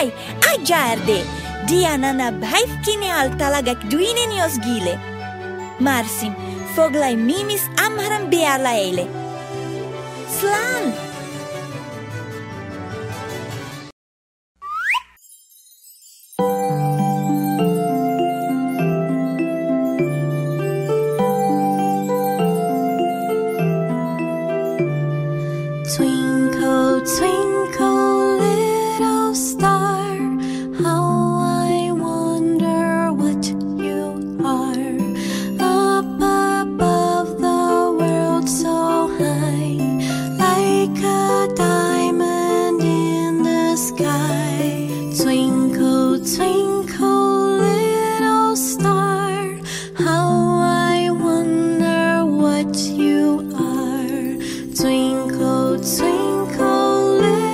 Ai, a Cairde, Déanann bhaith cineál talagach duine níos gíle. Marsim, foglai mimis Amhráin bear la eile. Slán! Twinkle, twinkle, little star, how I wonder what you are. Up above the world so high, like a diamond in the sky. Twinkle, twinkle, little star, how I wonder what you are. Twinkle, twinkle, little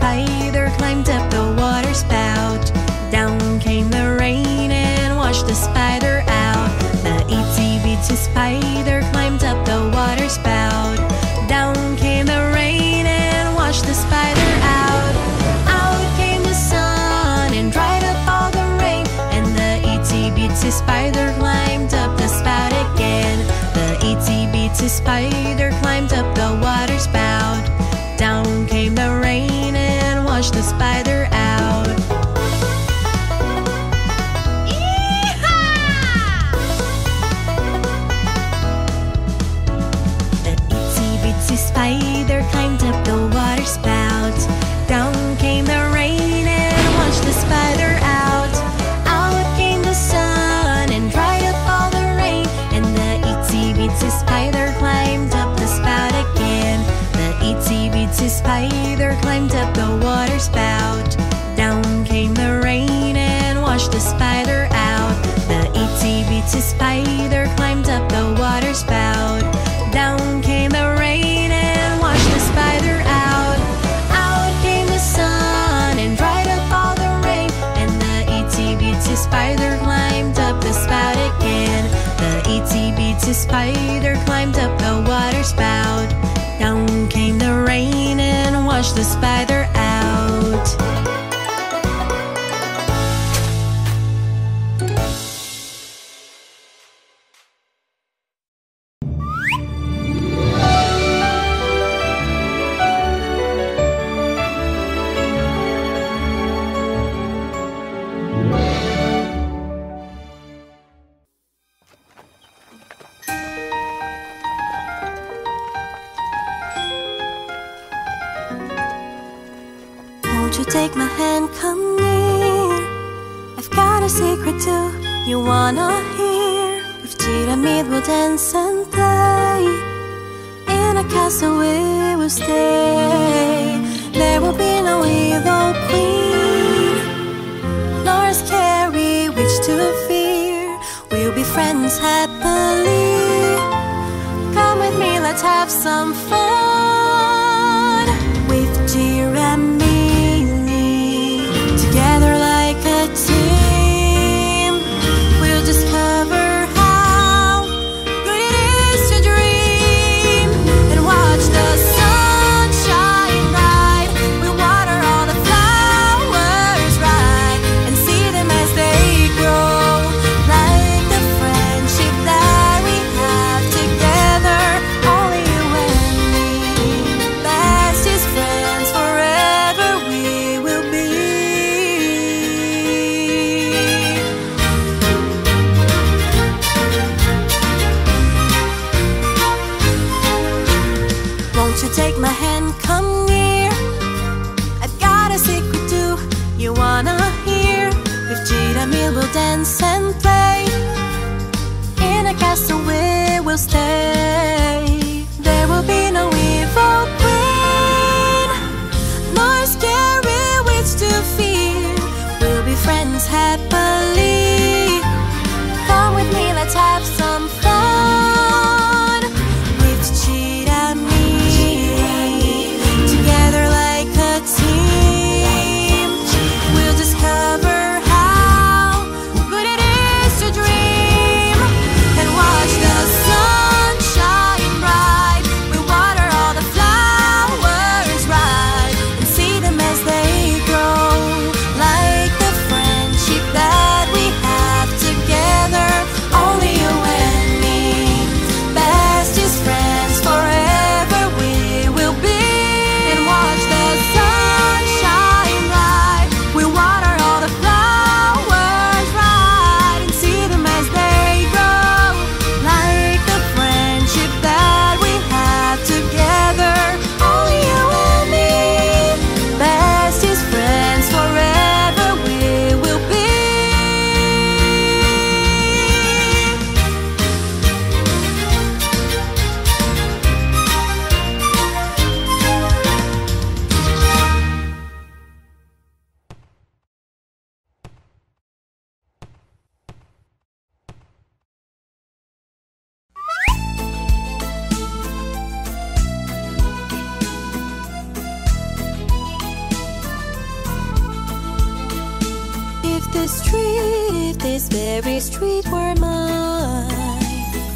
spider climbed up the water spout. Down came the rain and washed the spider out. The itsy bitsy spider climbed up the water spout. Down came the rain and washed the spider out. Out came the sun and dried up all the rain, and the itsy bitsy spider climbed up the spout again. The itsy bitsy spider climbed up the water spout. Down came the rain and washed the spider out. The itsy bitsy spider climbed up the water spout. Down came the rain and washed the spider out. Out came the sun and dried up all the rain, and the itsy bitsy spider climbed up the spout again. The itsy bitsy spider climbed up the water spout. Down came the rain and washed the spider out. The itsy bitsy spider climbed up the water spout. Down came the rain and washed the spider out. Out came the sun and dried up all the rain, and the itsy bitsy spider climbed up the spout again. The itsy bitsy spider climbed up the water spout. Down came the rain and washed the spider out. Won't you take my hand, come near? I've got a secret too, you wanna hear? With Giramille we'll dance and play. In a castle we will stay. There will be no evil queen, nor a scary witch to fear. We'll be friends happily. Come with me, let's have some fun. With Giramille, together like a team, we'll discover how good it is to dream and watch the sun shine bright. We'll water all the flowers right and see them as they grow, like the friendship that we have together. Only you and me, bestest friends forever we will be. Won't you take my hand, come near? I've got a secret too, you wanna hear? With Giramille we'll dance and play. In a castle we will stay. There will be no evil queen, nor a scary witch to fear. We'll be friends happily. Come with me, let's have some fun. With Giramille, together like a team, we'll discover how good it is to dream and watch the sun shine bright. We'll water all the flowers right and see them as they grow, like the friendship that If this very street were mine,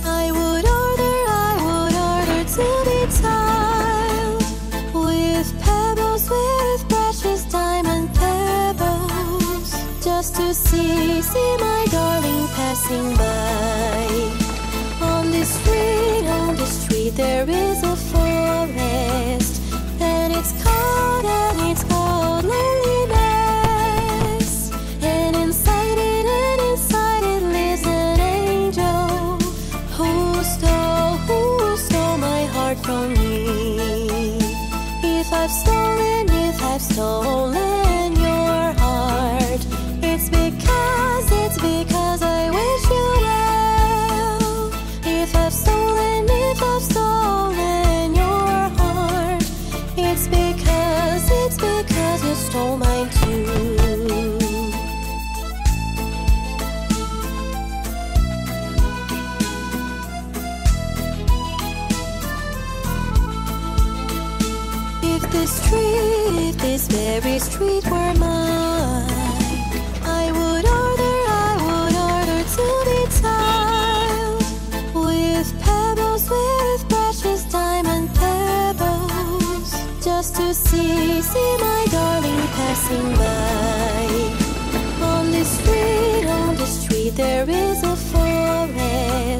I would order to be tiled with pebbles, with precious diamond pebbles, just to see my darling passing by. On this street there is a forest, and it's called loneliness. And inside it lives an angel who stole my heart from me. If I've stolen your heart, it's because I wish you well. If I've stolen your heart, it's because you stole mine too. If this very street were mine, I would order to be tiled with pebbles, with precious diamond pebbles, just to see my darling passing by. On this street there is a forest,